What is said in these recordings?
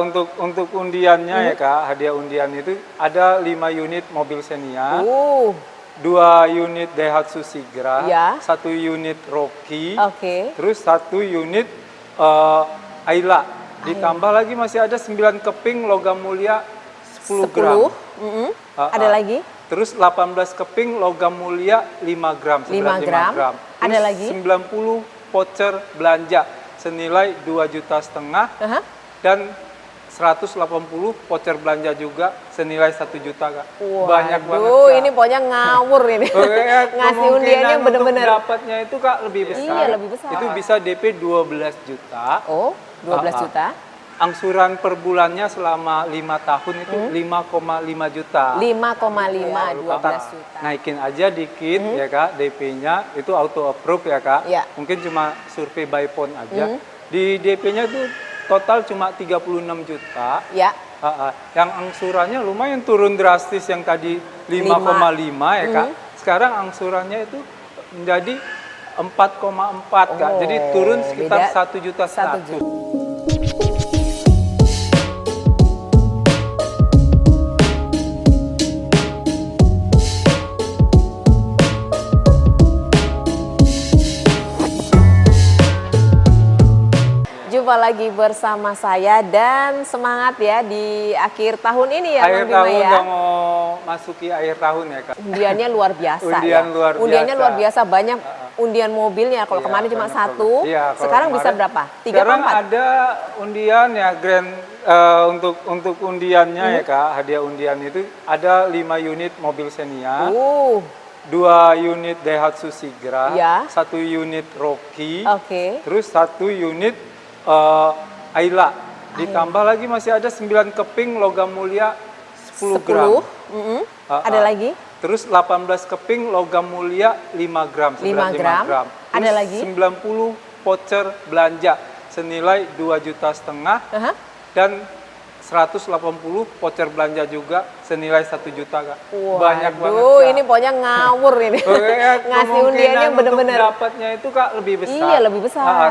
untuk undiannya ya Kak, hadiah undian itu ada 5 unit mobil Xenia, 2 unit Daihatsu Sigra, Ya. 1 unit Rocky, Oke. terus 1 unit Ayla. Ditambah lagi masih ada 9 keping logam mulia 10 gram. Ada lagi? Terus 18 keping logam mulia 5 gram, 5 seberat 5 gram. gram. Terus Ada lagi? 90 voucher belanja senilai 2,5 juta dan 180 voucher belanja juga senilai 1 juta Kak. Banyak banget Kak. Ini pokoknya ngawur ini. Ngasih undiannya bener-bener. Dapatnya itu Kak lebih besar. Iya, lebih besar. Itu bisa DP 12 juta. Oh, 12 juta. Angsuran per bulannya selama 5 tahun itu 5,5 juta. 5,5, 12 juta. Naikin aja dikit ya Kak, DP-nya itu auto approve ya Kak. Ya. Mungkin cuma survei by phone aja. Di DP-nya itu total cuma 36 juta. Ya. Yang angsurannya lumayan turun drastis, yang tadi 5,5 ya Kak. Sekarang angsurannya itu menjadi 4,4 Kak. Jadi turun sekitar 1,1 juta. Jumpa lagi bersama saya dan semangat ya di akhir tahun ini ya Akhir Bang Bima tahun ya. udah mau masuki akhir tahun ya Kak. Undiannya luar biasa Undiannya luar biasa, banyak undian mobilnya. Kalau kemarin cuma 1, sekarang bisa berapa? 3 sekarang atau 4? ada undian ya grand untuk undiannya ya Kak, hadiah undian itu ada 5 unit mobil Xenia. 2 unit Daihatsu Sigra, 1 unit Rocky, terus 1 unit Ayla. Ditambah lagi masih ada 9 keping logam mulia 10 gram. Ada lagi? Terus 18 keping logam mulia 5 gram, seberat 5 gram. Ada lagi? 90 voucher belanja senilai 2,5 juta dan 180 voucher belanja juga senilai 1 juta Kak. Banyak banget Kak. Ini pokoknya ngawur ini. Ngasih undiannya bener-bener. Dapatnya itu Kak lebih besar. Iya, lebih besar.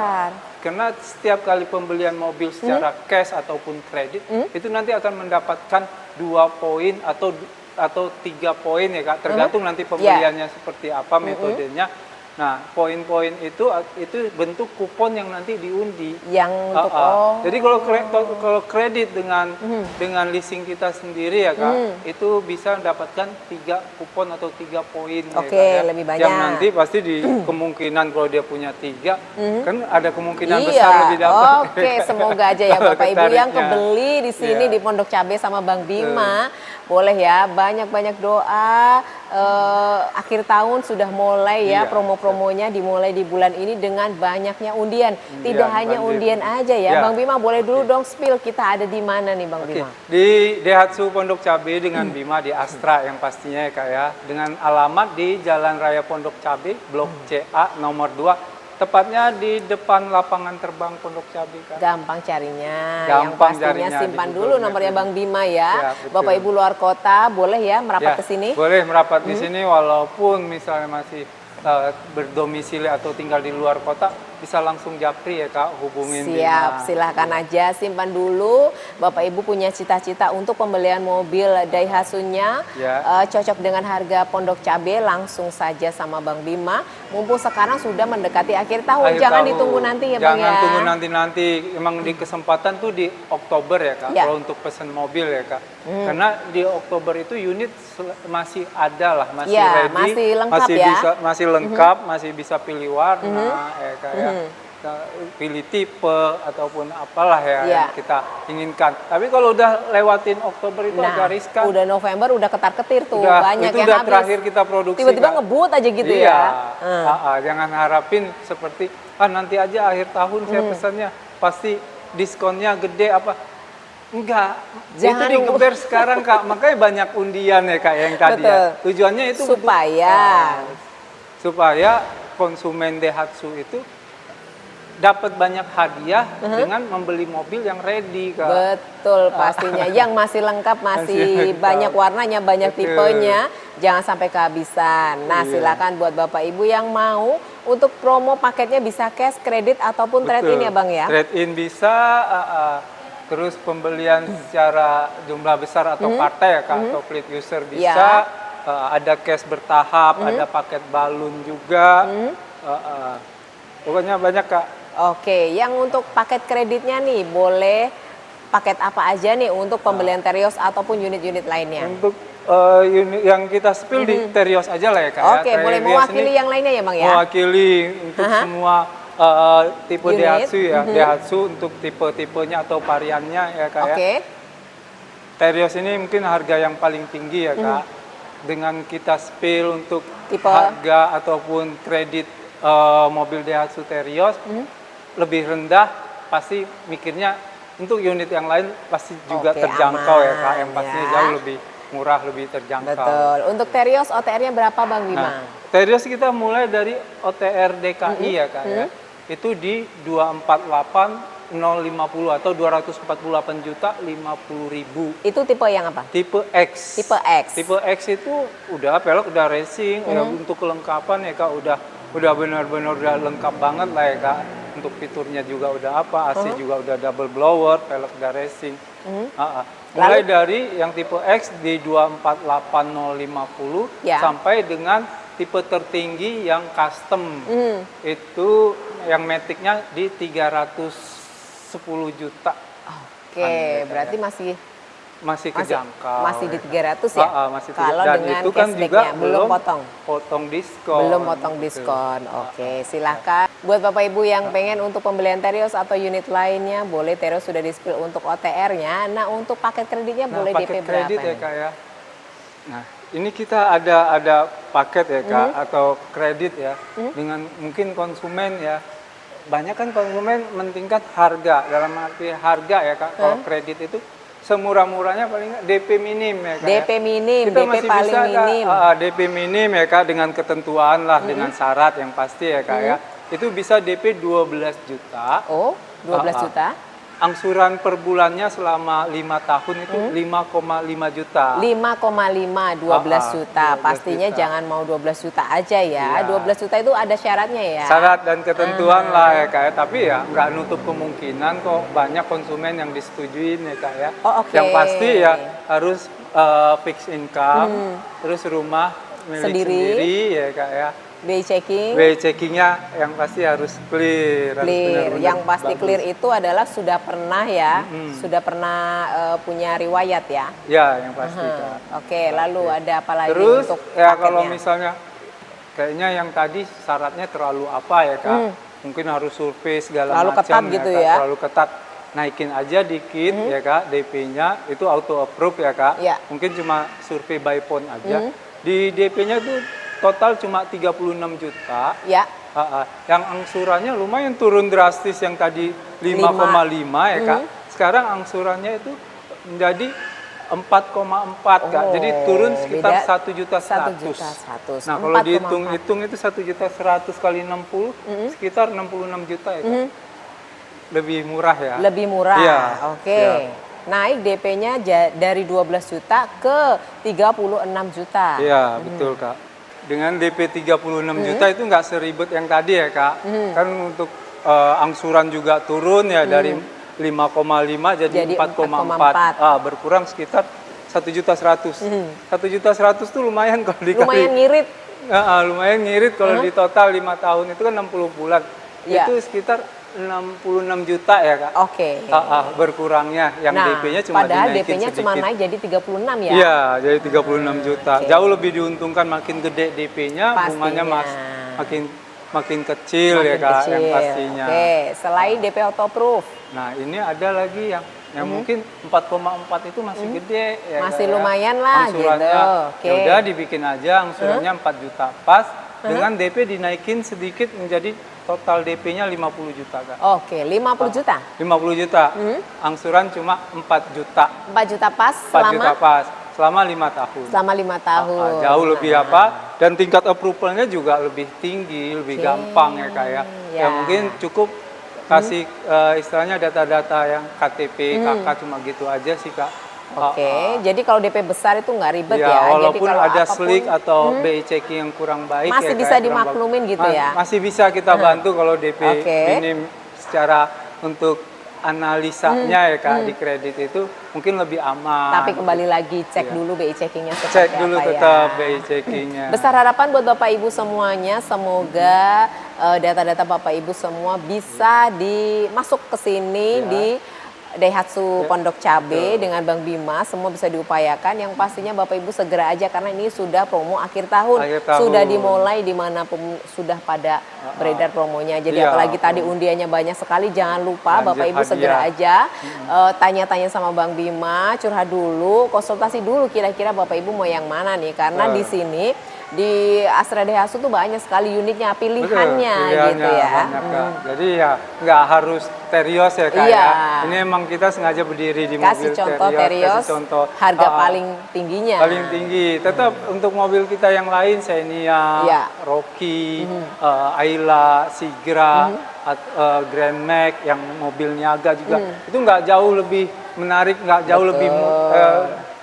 Karena setiap kali pembelian mobil secara cash ataupun kredit itu nanti akan mendapatkan 2 poin atau 3 poin ya Kak, tergantung nanti pembeliannya seperti apa metodenya. Nah, poin-poin itu bentuk kupon yang nanti diundi. Jadi kalau kredit dengan leasing kita sendiri ya Kak, itu bisa mendapatkan 3 kupon atau 3 poin. Lebih banyak. Yang nanti pasti di kemungkinan kalau dia punya 3, kan ada kemungkinan besar lebih dapat. Semoga aja ya Bapak Ibu yang kebeli di sini di Pondok Cabe sama Bang Bima. Boleh ya, banyak-banyak doa. Akhir tahun sudah mulai ya, promo-promonya dimulai di bulan ini dengan banyaknya undian. Tidak hanya undian aja ya. Bang Bima boleh dulu dong spill, kita ada di mana nih Bang Bima? Di Daihatsu Pondok Cabe dengan Bima di Astra yang pastinya ya Kak ya. Dengan alamat di Jalan Raya Pondok Cabe, Blok CA nomor 2. Tepatnya di depan lapangan terbang Pondok Cabe Kak. Gampang carinya. Gampang yang pastinya carinya simpan dulu nomornya Bang Bima ya. Bapak Ibu luar kota boleh ya merapat ke sini? Boleh merapat di sini, walaupun misalnya masih berdomisili atau tinggal di luar kota, bisa langsung japri ya Kak, hubungin Siap, silahkan aja simpan dulu. Bapak Ibu punya cita-cita untuk pembelian mobil Daihatsu-nya cocok dengan harga Pondok Cabe, langsung saja sama Bang Bima. Mumpung sekarang sudah mendekati akhir tahun, jangan ditunggu nanti ya Bang ya. Jangan tunggu nanti. Emang di kesempatan tuh di Oktober ya Kak, kalau untuk pesan mobil ya Kak. Karena di Oktober itu unit masih ada lah, masih ready, masih lengkap masih lengkap, masih bisa pilih warna ya Kak ya. Pilih tipe ataupun apalah ya yang kita inginkan. Tapi kalau udah lewatin Oktober itu agak riskan. Udah November udah ketar-ketir tuh, banyak yang habis. Terakhir kita produksi. Tiba-tiba ngebut aja gitu ya. Jangan harapin seperti nanti aja akhir tahun saya pesannya pasti diskonnya gede apa. Enggak, jangan itu digeber sekarang Kak. Makanya banyak undian ya Kak yang tadi ya. Tujuannya itu supaya konsumen Daihatsu itu dapat banyak hadiah dengan membeli mobil yang ready Kak. Betul, pastinya. Yang masih lengkap, masih banyak warnanya, banyak tipenya. Jangan sampai kehabisan. Nah, silakan buat Bapak Ibu yang mau untuk promo paketnya bisa cash, kredit ataupun trade-in ya Bang ya? Trade-in bisa, Terus pembelian secara jumlah besar atau partai ya Kak, atau fleet user bisa. Ya. Ada cash bertahap, ada paket balun juga. Pokoknya banyak Kak. Oke, yang untuk paket kreditnya nih boleh paket apa aja nih untuk pembelian Terios ataupun unit-unit lainnya? Untuk unit yang kita spill di Terios aja lah ya Kak. Oke, ya. boleh Terios mewakili ini yang lainnya ya Bang ya? mewakili untuk semua tipe Unit. Daihatsu ya. Daihatsu untuk tipe-tipenya atau variannya ya Kak ya. Oke, Terios ini mungkin harga yang paling tinggi ya Kak. Dengan kita spill untuk Tipe. harga ataupun kredit mobil Daihatsu Terios lebih rendah, pasti mikirnya untuk unit yang lain pasti juga Oke, terjangkau ya Kak. aman Yang pastinya ya. jauh lebih murah, lebih terjangkau. betul. Untuk Terios OTR-nya berapa Bang Bima? Nah, Terios kita mulai dari OTR DKI ya Kak ya. Itu di 248.050 atau 248 juta 50.000. Itu tipe yang apa? Tipe X. Tipe X. Tipe X itu udah pelek, udah racing, ya untuk kelengkapan ya Kak udah benar-benar udah lengkap banget lah ya Kak. Untuk fiturnya juga udah apa, AC juga udah double blower, pelek udah racing. Mulai dari yang tipe X di 248.050 Ya. sampai dengan tipe tertinggi yang custom. Itu yang Matic-nya di 310 juta. Oke, berarti Masih kejangkau. masih di 300 ya? Masih Kalau dan dengan itu kan juga cashback-nya belum potong. potong diskon. Belum potong gitu. diskon. Oke, silakan. Buat Bapak Ibu yang pengen untuk pembelian Terios atau unit lainnya, boleh Terios sudah di-spill untuk OTR-nya. Nah, untuk paket kreditnya boleh DP paket berapa? kredit ya nih? Kak ya. Nah, ini kita ada paket ya Kak atau kredit ya dengan mungkin konsumen ya. Banyak kan konsumen mentingkat harga, dalam arti harga ya Kak. Kalau kredit itu semurah-murahnya paling nggak DP minim ya Kak. DP minim, Kita DP masih paling bisa minim. Kak, DP minim ya Kak dengan ketentuan lah, dengan syarat yang pasti ya Kak ya. Itu bisa DP 12 juta. Oh, 12 juta. Angsuran per bulannya selama 5 tahun itu 5,5 juta. 5,5, 12 juta. 12 Pastinya juta. jangan mau 12 juta aja ya. Iya. 12 juta itu ada syaratnya ya. Syarat dan ketentuan lah ya Kak ya. Tapi ya nggak nutup kemungkinan kok banyak konsumen yang disetujuin ya Kak ya. Oh, oke. Yang pasti ya harus fixed income, terus rumah milik sendiri ya Kak ya. BI checking. Way checkingnya yang pasti harus clear. harus Clear. benar-benar Yang pasti bagus. clear itu adalah sudah pernah ya, sudah pernah punya riwayat ya. Ya, yang pasti Kak. Oke, lalu ada apa lagi Terus untuk ya kalau paketnya? misalnya kayaknya yang tadi syaratnya terlalu apa ya Kak? Mungkin harus survei segala Terlalu macam ketat gitu Kak. ya? Terlalu ketat. Naikin aja dikit ya Kak, DP-nya itu auto approve ya Kak. Ya. Mungkin cuma survei by phone aja. Di DP-nya tuh total cuma 36 juta. Ya. Yang angsurannya lumayan turun drastis, yang tadi 5,5 ya Kak. Sekarang angsurannya itu menjadi 4,4 Kak. Oh, Jadi turun sekitar beda 1 juta 1 100. juta 100. Nah, kalau 4,4. dihitung-hitung itu 1 juta 100 kali 60 sekitar 66 juta ya Kak. Lebih murah ya. Lebih murah. Iya, Oke. iya. Naik DP-nya dari 12 juta ke 36 juta. Iya, betul Kak. Dengan DP 36 juta itu nggak seribet yang tadi ya Kak. Kan untuk angsuran juga turun ya dari 5,5 jadi 4,4. Berkurang sekitar 1 juta 100. 1 juta 100 tuh lumayan kalau dikali. Lumayan ngirit. Lumayan ngirit kalau di total 5 tahun itu kan 60 bulan. Iya. Itu sekitar 66 juta ya Kak. Oke. Berkurangnya yang Nah, DP-nya cuma padahal dinaikin DP-nya cuma sedikit. naik jadi 36 ya. Iya, jadi 36 juta. Jauh lebih diuntungkan, makin gede DP-nya, bunganya makin kecil Makin ya Kak, kecil. yang pastinya. Oke, selain DP auto proof, Nah, ini ada lagi yang mungkin 4,4 itu masih gede ya. Masih Kak, ya. lumayan lah Angsurannya, gitu. Oke. ya udah dibikin aja angsurannya 4 juta pas, dengan DP dinaikin sedikit menjadi total DP-nya 50 juta Kak. oke, 50 juta. 50 juta. Angsuran cuma 4 juta. 4 juta pas 4 juta pas selama 5 tahun. selama 5 tahun. Jauh lebih apa, dan tingkat approval-nya juga lebih tinggi, lebih gampang ya Kak ya. Ya. Ya mungkin cukup kasih istilahnya data-data yang KTP, KK cuma gitu aja sih Kak. Oke, jadi kalau DP besar itu nggak ribet Ya, ya. walaupun jadi kalau ada apapun, slik atau BI checking yang kurang baik masih ya, bisa kayak kurang dimaklumin bagus. gitu ya? Masih bisa kita bantu kalau DP Oke. minim secara untuk analisanya ya Kak di kredit itu mungkin lebih aman. Tapi kembali lagi cek dulu BI checkingnya seperti Cek dulu apa tetap ya. BI checkingnya. Besar harapan buat Bapak Ibu semuanya, semoga data-data Bapak Ibu semua bisa dimasuk ke sini di Daihatsu Pondok Cabe dengan Bang Bima, semua bisa diupayakan. Yang pastinya Bapak Ibu segera aja karena ini sudah promo akhir tahun, sudah dimulai dimanapun sudah pada beredar promonya. Jadi apalagi tadi undiannya banyak sekali, jangan lupa Bapak Ibu segera aja tanya-tanya sama Bang Bima, curhat dulu, konsultasi dulu kira-kira Bapak Ibu mau yang mana nih, karena di sini di Astra Daihatsu tuh banyak sekali unitnya, pilihannya gitu ya. Banyak, Jadi ya nggak harus Terios ya Kak ya. Ini emang kita sengaja berdiri di mobil Terios, kasih contoh harga paling tingginya. Paling tinggi. Tetap untuk mobil kita yang lain, Xenia, Rocky, Ayla, Sigra, Grand Max, yang mobil niaga juga. Itu nggak jauh lebih menarik, nggak jauh lebih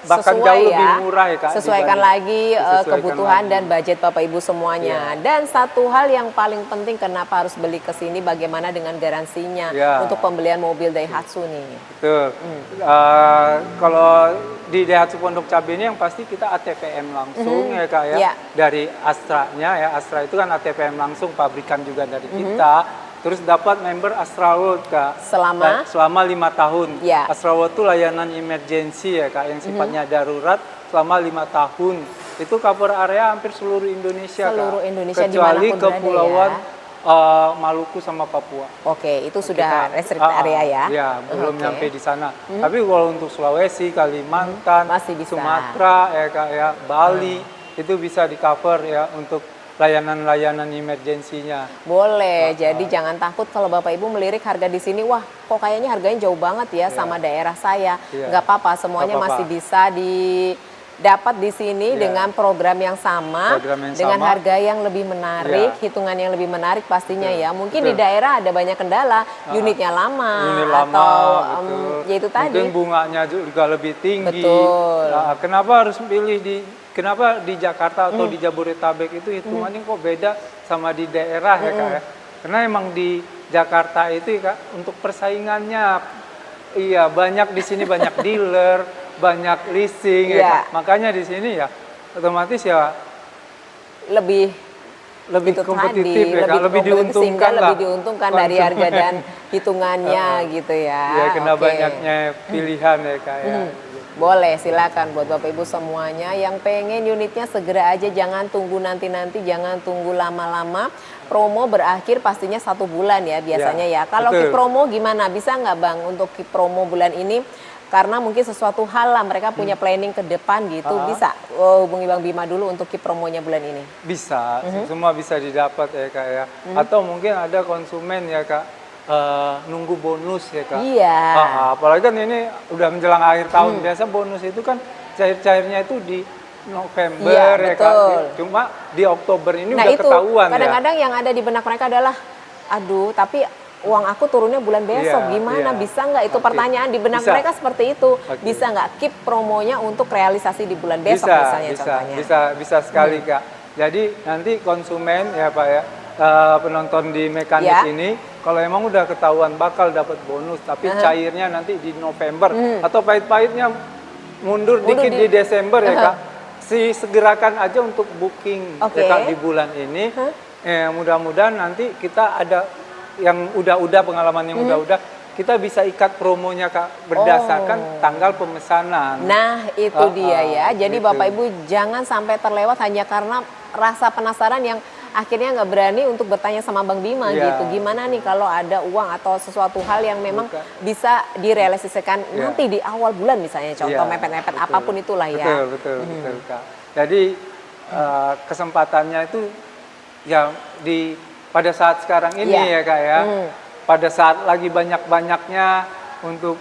bahkan jauh lebih murah ya Kak. Sesuaikan lagi kebutuhan dan budget Bapak Ibu semuanya. Dan satu hal yang paling penting, kenapa harus beli ke sini, bagaimana dengan garansinya untuk pembelian mobil Daihatsu nih. Betul. Kalau di Daihatsu Pondok Cabe ini yang pasti kita ATPM langsung ya Kak ya. Dari Astra-nya ya, Astra itu kan ATPM langsung, pabrikan juga dari kita. Terus dapat member Astra World Kak. Selama 5 tahun. Astra World itu layanan emergency ya Kak, yang sifatnya darurat selama 5 tahun. Itu cover area hampir seluruh Indonesia Kak. Kecuali kepulauan Maluku sama Papua. Oke, itu sudah restricted area ya? Ya, belum nyampe di sana. Tapi kalau untuk Sulawesi, Kalimantan, Sumatera ya Kak ya, Bali itu bisa di cover ya untuk layanan-layanan emergensinya. Boleh, jadi jangan takut kalau Bapak Ibu melirik harga di sini, wah kok kayaknya harganya jauh banget ya sama daerah saya. Nggak apa-apa, semuanya masih bisa didapat di sini dengan program yang sama, dengan harga yang lebih menarik, hitungan yang lebih menarik pastinya ya. Mungkin di daerah ada banyak kendala, unitnya lama, atau ya itu tadi. Mungkin bunganya juga lebih tinggi. Betul. Nah, kenapa harus pilih kenapa di Jakarta atau di Jabodetabek itu hitungannya kok beda sama di daerah ya Kak ya? Karena emang di Jakarta itu ya Kak, untuk persaingannya banyak di sini, banyak dealer, banyak leasing ya Kak. Makanya di sini ya otomatis ya lebih kompetitif ya Kak, lebih diuntungkan lah. Lebih diuntungkan dari harga dan hitungannya gitu ya. Ya kena banyaknya pilihan ya Kak ya. Boleh, silakan buat Bapak Ibu semuanya yang pengen unitnya segera aja, jangan tunggu nanti-nanti, jangan tunggu lama-lama. Promo berakhir pastinya 1 bulan ya biasanya ya. Kalau Ki Promo gimana? Bisa nggak Bang untuk Ki Promo bulan ini? Karena mungkin sesuatu hal lah mereka punya planning ke depan gitu. Bisa hubungi Bang Bima dulu untuk Ki Promonya bulan ini. Bisa, semua bisa didapat ya Kak ya. Atau mungkin ada konsumen ya Kak, nunggu bonus ya Kak. Apalagi kan ini udah menjelang akhir tahun, biasa bonus itu kan cair-cairnya itu di November ya Kak. Cuma di Oktober ini udah ketahuan kadang-kadang yang ada di benak mereka adalah, aduh tapi uang aku turunnya bulan besok, gimana bisa nggak? Itu pertanyaan di benak mereka seperti itu. Bisa nggak keep promonya untuk realisasi di bulan besok misalnya contohnya? Bisa sekali Kak. Jadi nanti konsumen ya Pak ya, penonton di mekanik ini, kalau emang udah ketahuan bakal dapat bonus, tapi cairnya nanti di November atau pahit-pahitnya mundur dikit di Desember ya Kak, segerakan aja untuk booking ya Kak di bulan ini. Mudah-mudahan nanti kita ada yang udah pengalaman yang udah kita bisa ikat promonya Kak berdasarkan tanggal pemesanan. Nah itu dia ya, jadi Bapak Ibu jangan sampai terlewat hanya karena rasa penasaran yang akhirnya nggak berani untuk bertanya sama Bang Bima gitu. Gimana nih kalau ada uang atau sesuatu hal yang memang bisa direalisasikan nanti di awal bulan misalnya, contoh mepet-mepet apapun itulah ya. Betul Kak. Jadi kesempatannya itu ya pada saat sekarang ini ya Kak ya. Pada saat lagi banyak-banyaknya untuk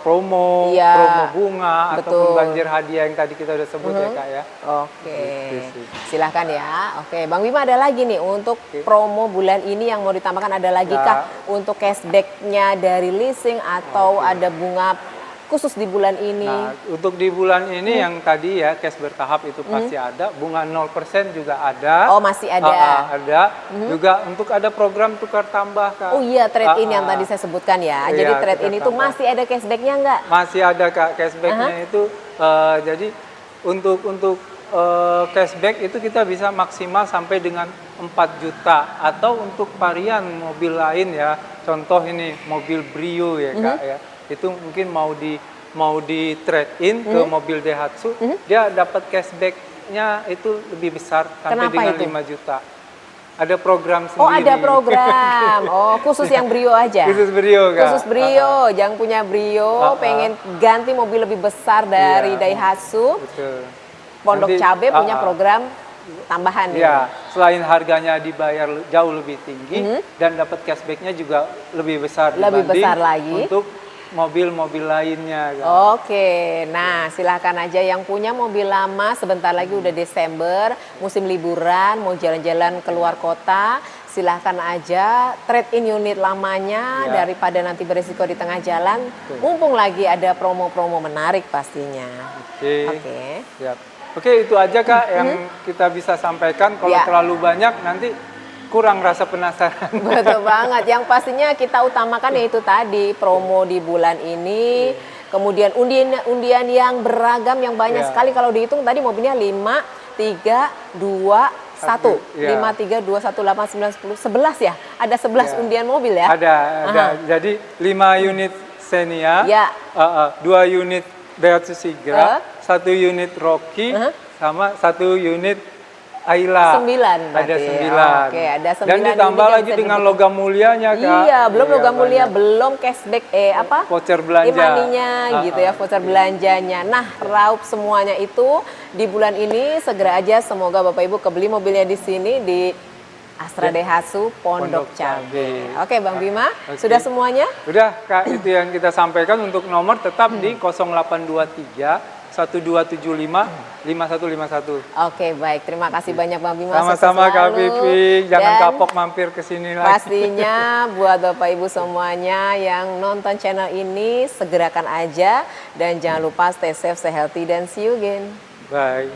promo bunga ataupun banjir hadiah yang tadi kita udah sebut ya Kak ya. Silahkan ya. Bang Bima ada lagi nih untuk promo bulan ini yang mau ditambahkan, ada lagi kah untuk cashbacknya dari leasing atau ada bunga khusus di bulan ini? Nah, untuk di bulan ini yang tadi ya cash bertahap itu pasti ada, bunga 0% juga ada. Oh, masih ada. Ada. Juga untuk ada program tukar tambah, Kak. Oh iya, trade-in yang tadi saya sebutkan ya. Iya, Jadi trade-in tukar itu tambah. masih ada cashback-nya nggak? Masih ada, Kak, cashback-nya itu. Jadi untuk cashback itu kita bisa maksimal sampai dengan 4 juta, atau untuk varian mobil lain ya, contoh ini mobil Brio ya Kak ya, itu mungkin mau di trade in ke mobil Daihatsu, dia dapat cashbacknya itu lebih besar sampai Kenapa dengan itu? 5 juta. Ada program sendiri. Oh, ada program. Oh, khusus yang Brio aja. Khusus Brio, Kak. Khusus Brio, yang punya Brio pengen ganti mobil lebih besar dari Iya. Daihatsu. Betul. Pondok Nanti, Cabe punya program tambahan nih. Ya, selain harganya dibayar jauh lebih tinggi dan dapat cashbacknya juga lebih besar Lebih dibanding besar lagi. untuk mobil-mobil lainnya. Kak. Oke, nah silahkan aja yang punya mobil lama, sebentar lagi udah Desember, musim liburan, mau jalan-jalan keluar kota, silahkan aja trade in unit lamanya Ya. daripada nanti beresiko di tengah jalan. Mumpung lagi ada promo-promo menarik pastinya. Oke. Siap. Oke, itu aja Kak yang kita bisa sampaikan. Kalau Ya. terlalu banyak nanti kurang rasa penasaran. Betul banget. Yang pastinya kita utamakan yaitu tadi promo di bulan ini. Kemudian undian yang beragam yang banyak Ya. sekali, kalau dihitung tadi mobilnya 5, 3, 2, 1. Ya. 5, 3, 2, 1, 8, 9, 10, 11 ya? Ada 11 Ya. undian mobil ya? Ada. Aha. Jadi 5 unit Xenia, Ya. 2 unit Daihatsu Sigra, 1 unit Rocky, sama 1 unit Ayla. 9 Ada berarti. 9. Oke, ada 9 Dan ditambah unit yang lagi bisa dengan dibuka. logam mulianya, Kak. Iya, belum logam mulia, banyak. belum cashback Voucher belanja. e-money-nya gitu ya, voucher belanjanya. Nah, raup semuanya itu di bulan ini, segera aja semoga Bapak Ibu kebeli mobilnya di sini di Astra Daihatsu Pondok Pondok Cabe. Cabe. Oke, Bang Bima, Oke. sudah semuanya? Udah, Kak, itu yang kita sampaikan. Untuk nomor tetap di 0823 1275 5151. Oke, baik. Terima kasih banyak Bang Bima. Sama-sama sukses Kak selalu. Vivi, jangan Dan kapok mampir ke sini lagi. pastinya buat Bapak Ibu semuanya yang nonton channel ini, segerakan aja. Dan jangan lupa stay safe, stay healthy, dan see you again. Bye.